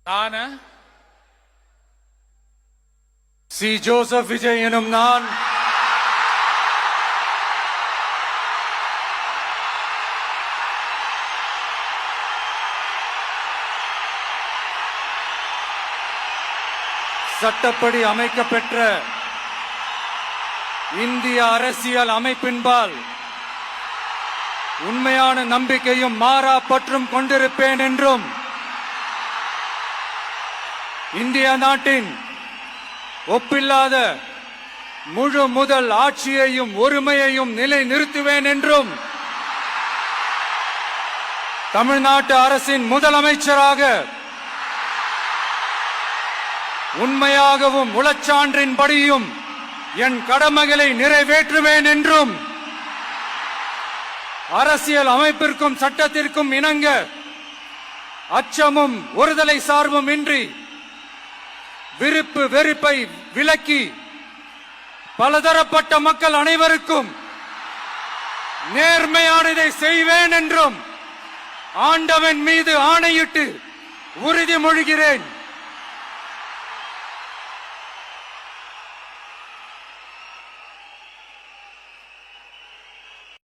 நான் C. Joseph Vijay எனும் நான் சட்டப்படி அமைக்கப்பெற்ற இந்திய அரசியல் அமைப்பின்பால் உண்மையான நம்பிக்கையும் மாறா பற்றும் கொண்டிருப்பேன் என்றும் இந்திய நாட்டின் ஒப்பில்லாத முழு முதல் ஆட்சியையும் ஒருமையையும் நிலைநிறுத்துவேன் என்றும் தமிழ்நாட்டு அரசின் முதலமைச்சராக உண்மையாகவும் உளச்சான்றின்படியும் என் கடமைகளை நிறைவேற்றுவேன் என்றும் அரசியல் அமைப்பிற்கும் சட்டத்திற்கும் இணங்க அச்சமும் ஒருதலை சார்பும் இன்றி விருப்பு வெறுப்பை விலக்கி பலதரப்பட்ட மக்கள் அனைவருக்கும் நேர்மையானதை செய்வேன் என்றும் ஆண்டவன் மீது ஆணையிட்டு உறுதிமொழிகிறேன்.